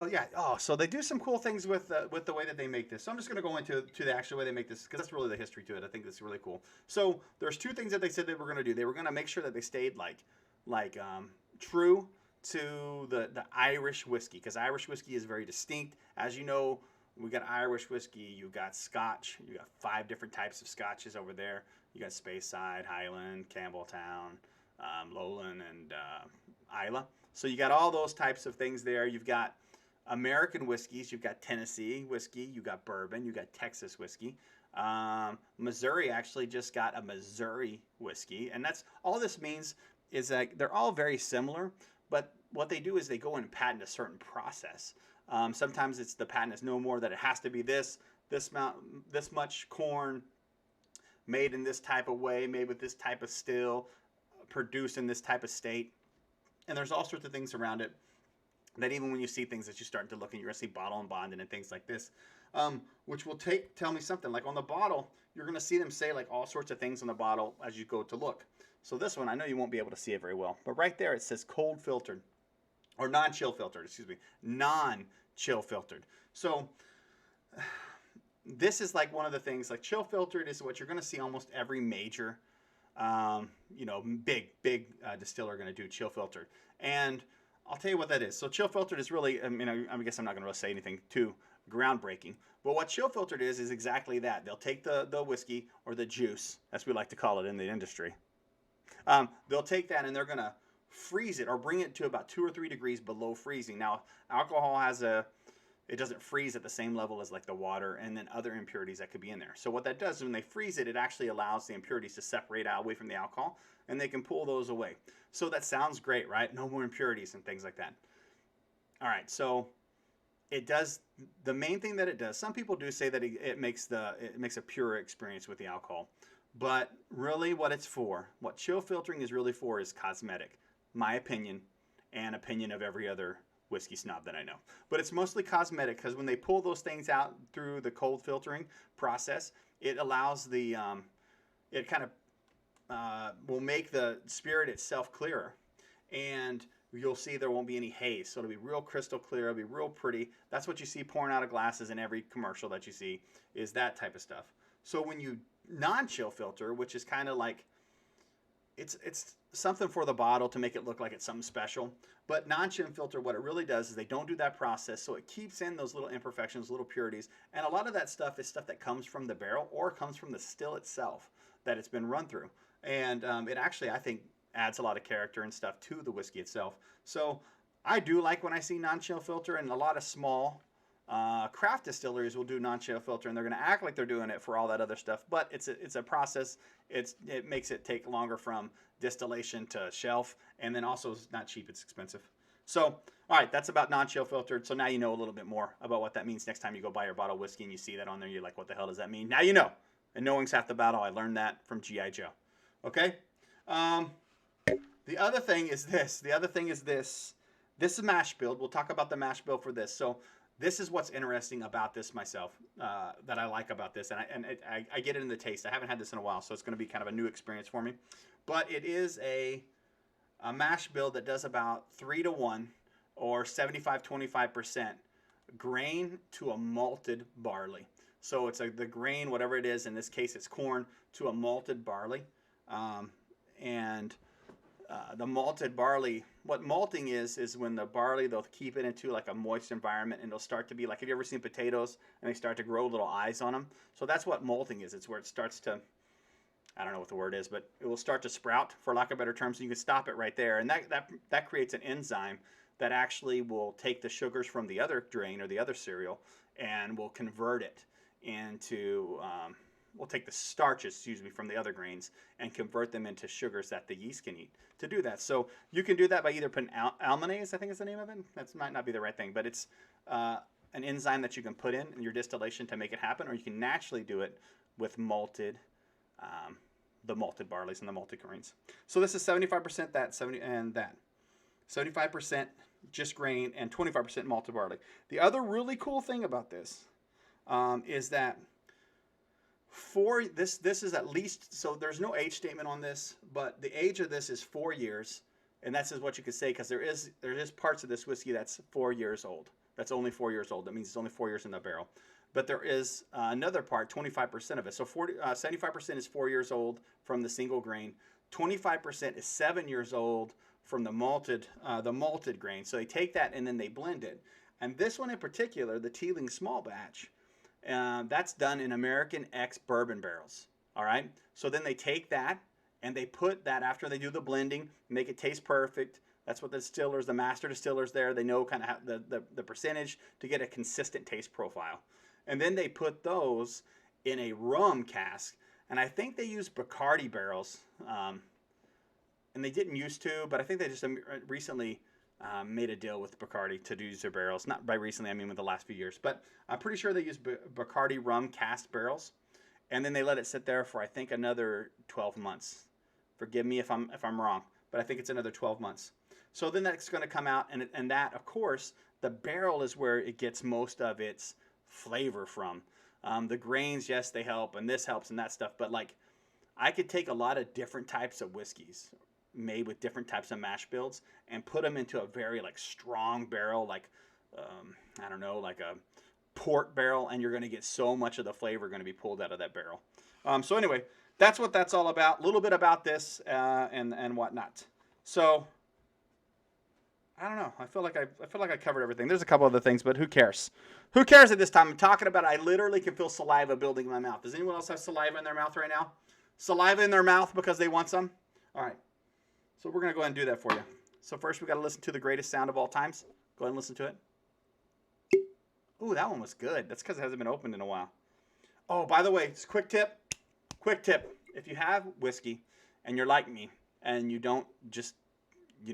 But yeah, so they do some cool things with the way that they make this. So I'm just going to go into the actual way they make this because that's really the history to it. I think that's really cool. So there's two things that they said they were going to do. They were going to make sure that they stayed like true to the Irish whiskey because Irish whiskey is very distinct. As you know, we got Irish whiskey, you got Scotch, you got 5 different types of Scotches over there. You got Speyside, Highland, Campbelltown, Lowland, and Islay. So you got all those types of things there. You've got American whiskeys. You've got Tennessee whiskey. You got bourbon. You got Texas whiskey. Missouri actually just got a Missouri whiskey, and that's all this means is that they're all very similar. But what they do is they go and patent a certain process. Sometimes it's the patent is no more that it has to be this much corn made in this type of way, made with this type of still, produced in this type of state. And there's all sorts of things around it that even when you see things that you start to look and you're going to see bottle and bonding and things like this, which will tell me something. Like on the bottle, you're going to see them say like all sorts of things on the bottle as you go to look. So this one, I know you won't be able to see it very well, but right there it says cold filtered or non-chill filtered, excuse me, non-chill filtered. So this is like one of the things, like chill filtered is what you're going to see almost every major, big distiller going to do chill filtered. And I'll tell you what that is. So chill filtered is really, I guess I'm not going to really say anything too groundbreaking. But what chill filtered is exactly that. They'll take the whiskey or the juice, as we like to call it in the industry. They'll take that and they're going to freeze it or bring it to about 2 or 3 degrees below freezing. Now, alcohol it doesn't freeze at the same level as like the water and then other impurities that could be in there. So what that does is when they freeze it, it actually allows the impurities to separate out away from the alcohol and they can pull those away. So that sounds great, right? No more impurities and things like that. All right, so it does the main thing that it does. Some people do say that it makes a pure experience with the alcohol. But really what it's for, what chill filtering is really for is cosmetic. My opinion and opinion of every other whiskey snob that I know. But it's mostly cosmetic because when they pull those things out through the cold filtering process, it allows it kind of will make the spirit itself clearer. And you'll see there won't be any haze. So it'll be real crystal clear. It'll be real pretty. That's what you see pouring out of glasses in every commercial that you see is that type of stuff. So when you non-chill filter, which is kind of like, it's something for the bottle to make it look like it's something special. But non-chill filter, what it really does is they don't do that process, so it keeps in those little imperfections, little purities. And a lot of that stuff is stuff that comes from the barrel or comes from the still itself that it's been run through. And it actually, I think, adds a lot of character and stuff to the whiskey itself. So I do like when I see non-chill filter, and a lot of small craft distilleries will do non-chill filter, and they're going to act like they're doing it for all that other stuff. But it's a process. It makes it take longer from distillation to shelf, and then also it's not cheap. It's expensive. So, all right, that's about non-chill filtered. So now you know a little bit more about what that means. Next time you go buy your bottle of whiskey and you see that on there, you're like, what the hell does that mean? Now you know. And knowing's half the battle. I learned that from G.I. Joe. Okay? The other thing is this. This is mash build. We'll talk about the mash build for this. So this is what's interesting about this myself, that I like about this. And I get it in the taste. I haven't had this in a while, so it's going to be kind of a new experience for me. But it is a mash build that does about 3-to-1 or 75-25% grain to a malted barley. So it's the grain, whatever it is, in this case it's corn, to a malted barley. The malted barley, what malting is when the barley, they'll keep it into like a moist environment and it'll start to be like, have you ever seen potatoes and they start to grow little eyes on them? So that's what malting is. It's where it starts to, I don't know what the word is, but it will start to sprout, for lack of better terms, so you can stop it right there. And that creates an enzyme that actually will take the sugars from the other grain or the other cereal and will convert it into, we'll take the starches, from the other grains and convert them into sugars that the yeast can eat to do that. So you can do that by either putting almanase, I think is the name of it. That might not be the right thing, but it's an enzyme that you can put in your distillation to make it happen, or you can naturally do it with the malted barleys and the malted grains. So this is 75% that, 75% just grain and 25% malted barley. The other really cool thing about this is that for this is at least, so there's no age statement on this, but the age of this is 4 years, and that's what you could say, because there is parts of this whiskey that's 4 years old. That's only 4 years old. That means it's only 4 years in the barrel. But there is another part, 25% of it. So 75% is 4 years old from the single grain. 25% is 7 years old from the malted grain. So they take that and then they blend it. And this one in particular, the Teeling small batch, that's done in American X bourbon barrels. All right. So then they take that and they put that after they do the blending, make it taste perfect. That's what the distillers, the master distillers there, they know kind of the percentage to get a consistent taste profile. And then they put those in a rum cask. And I think they use Bacardi barrels. And they didn't used to, but I think they just recently made a deal with Bacardi to use their barrels. Not by recently, I mean with the last few years. But I'm pretty sure they use Bacardi rum cast barrels. And then they let it sit there for, I think, another 12 months. Forgive me if I'm wrong, but I think it's another 12 months. So then that's going to come out, and that, of course, the barrel is where it gets most of its flavor from. The grains, yes, they help, and this helps and that stuff, but like I could take a lot of different types of whiskeys made with different types of mash bills and put them into a very like strong barrel, like I don't know, like a port barrel, and you're going to get so much of the flavor going to be pulled out of that barrel. So anyway, that's what that's all about. A little bit about this and whatnot. So I don't know. I feel like I covered everything. There's a couple other things, but who cares? Who cares at this time? I'm talking about. I literally can feel saliva building in my mouth. Does anyone else have saliva in their mouth right now? Saliva in their mouth because they want some. All right. So we're gonna go ahead and do that for you. So first we got to listen to the greatest sound of all times. Go ahead and listen to it. Ooh, that one was good. That's because it hasn't been opened in a while. Oh, by the way, just quick tip. Quick tip. If you have whiskey and you're like me and you don't just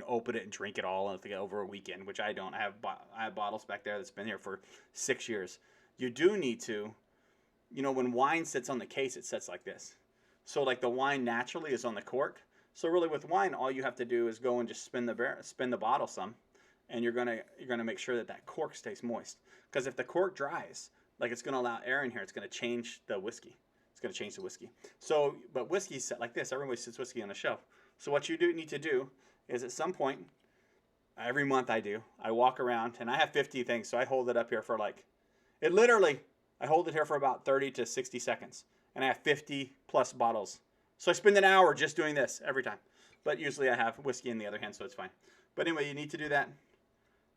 open it and drink it all over a weekend, which I don't. I have bottles back there that's been here for 6 years. You do need to, when wine sits on the case, it sits like this. So like the wine naturally is on the cork. So really with wine, all you have to do is go and just spin the bottle some, and you're gonna make sure that cork stays moist. Because if the cork dries, like it's gonna allow air in here, it's gonna change the whiskey. It's gonna change the whiskey. So, but whiskey's set like this. Everybody sits whiskey on a shelf. So what you need to do is at some point, every month I walk around and I have 50 things. So I hold it up here for I hold it here for about 30 to 60 seconds. And I have 50 plus bottles. So I spend an hour just doing this every time. But usually I have whiskey in the other hand, so it's fine. But anyway, you need to do that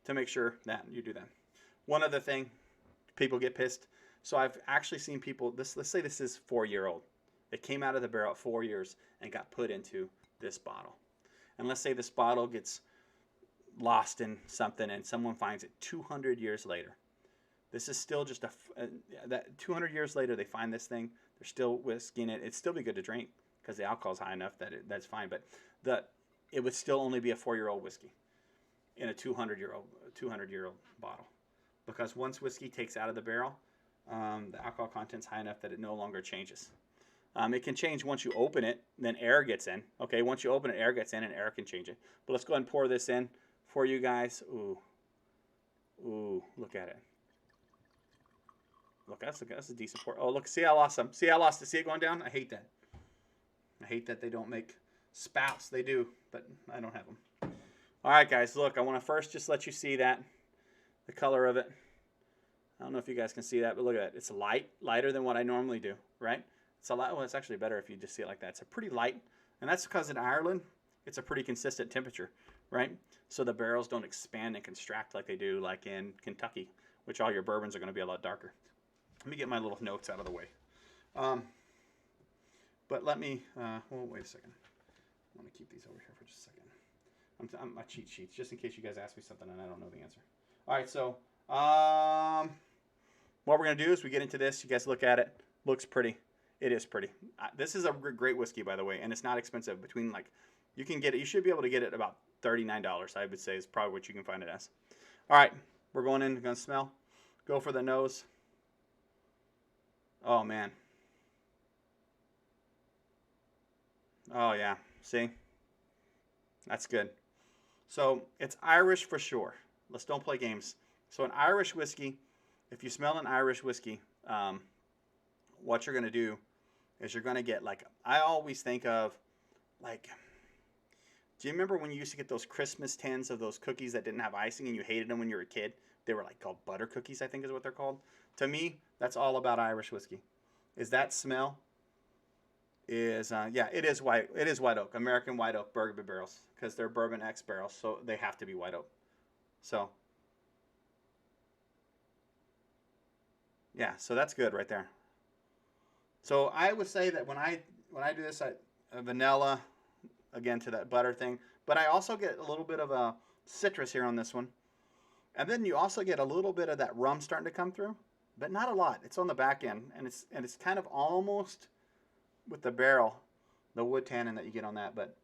to make sure that you do that. One other thing, people get pissed. So I've actually seen people, let's say this is 4-year-old. It came out of the barrel at 4 years and got put into this bottle. And let's say this bottle gets lost in something and someone finds it 200 years later. This is still just that 200 years later they find this thing. There's still whiskey in it. It'd still be good to drink because the alcohol's high enough that that's fine. But it would still only be a 4-year-old whiskey in a 200-year-old bottle, because once whiskey takes out of the barrel, the alcohol content's high enough that it no longer changes. It can change once you open it, then air gets in. Okay, once you open it, air gets in and air can change it. But let's go ahead and pour this in for you guys. Ooh, look at it. Look, that's a decent pour. Oh, look, see I lost some. See I lost it. See it going down? I hate that. I hate that they don't make spouts. They do, but I don't have them. All right, guys, look, I want to first just let you see that, the color of it. I don't know if you guys can see that, but look at that. It's lighter than what I normally do, right? It's a lot. Well, it's actually better if you just see it like that. It's a pretty light, and that's because in Ireland, it's a pretty consistent temperature, right? So the barrels don't expand and contract like they do like in Kentucky, which all your bourbons are going to be a lot darker. Let me get my little notes out of the way. But let me, wait a second. I want to keep these over here for just a second. I'm my cheat sheets, just in case you guys ask me something and I don't know the answer. All right, so what we're going to do is we get into this. You guys look at it. Looks pretty. It is pretty. This is a great whiskey, by the way, and it's not expensive. You can get it. You should be able to get it about $39, I would say, is probably what you can find it as. All right, we're going in. Going to smell. Go for the nose. Oh, man. Oh, yeah. See? That's good. So it's Irish for sure. Let's don't play games. So an Irish whiskey, if you smell an Irish whiskey, what you're going to do is you're going to get I always think of do you remember when you used to get those Christmas tins of those cookies that didn't have icing and you hated them when you were a kid? They were like called butter cookies, I think is what they're called. To me, that's all about Irish whiskey. Is that smell? Is yeah, it is white. It is white oak, American white oak bourbon barrels, because they're bourbon X barrels, so they have to be white oak. So yeah, so that's good right there. So I would say that when I do this, vanilla again to that butter thing, but I also get a little bit of a citrus here on this one, and then you also get a little bit of that rum starting to come through, but not a lot. It's on the back end, and it's kind of almost with the barrel, the wood tannin that you get on that, but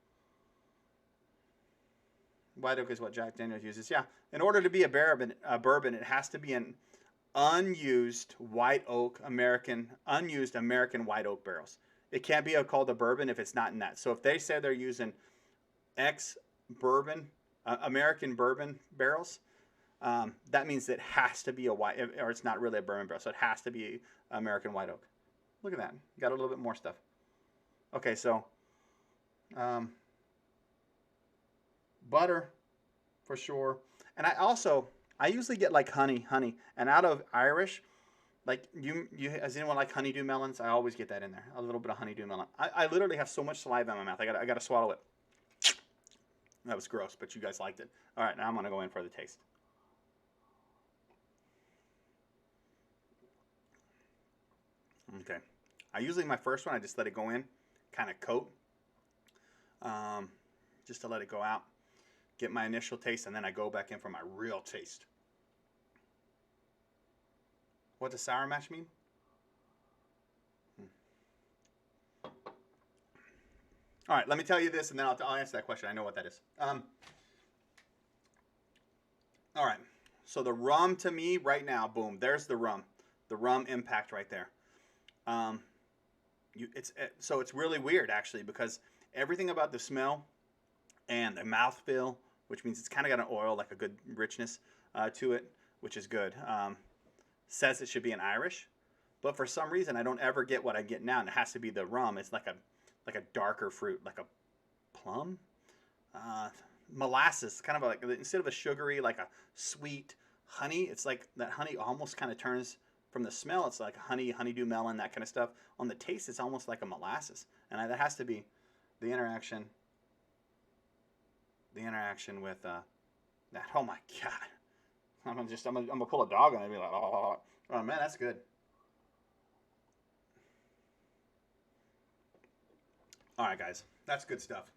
white oak is what Jack Daniels uses. Yeah, in order to be a bourbon, it has to be an unused white oak unused American white oak barrels. It can't be called a bourbon if it's not in that. So if they say they're using ex bourbon, American bourbon barrels, that means it has to be a white, or it's not really a bourbon barrel. So it has to be American white oak. Look at that. Got a little bit more stuff. Okay, so um, butter for sure. And I usually get like honey, and out of Irish, like you as anyone like honeydew melons, I always get that in there. A little bit of honeydew melon. I literally have so much saliva in my mouth. I got to swallow it. That was gross, but you guys liked it. All right, now I'm gonna go in for the taste. Okay, I usually my first one I just let it go in, kind of coat, um, just to let it go out, get my initial taste, and then I go back in for my real taste. What does sour mash mean? Hmm. All right, let me tell you this, and then I'll answer that question. I know what that is. All right, so the rum to me right now, boom, there's the rum impact right there. Um, so it's really weird actually because everything about the smell and the mouthfeel, which means it's kind of got an oil, like a good richness to it, which is good. Says it should be an Irish, but for some reason I don't ever get what I get now, and it has to be the rum. It's like a darker fruit, like a plum, uh, molasses, kind of like instead of a sugary, like a sweet honey. It's like that honey almost kind of turns from the smell. It's like honeydew melon, that kind of stuff. On the taste, it's almost like a molasses, and that has to be the interaction, with that. Oh my god! I'm gonna pull a dog on it and be like, oh man, that's good. All right, guys, that's good stuff.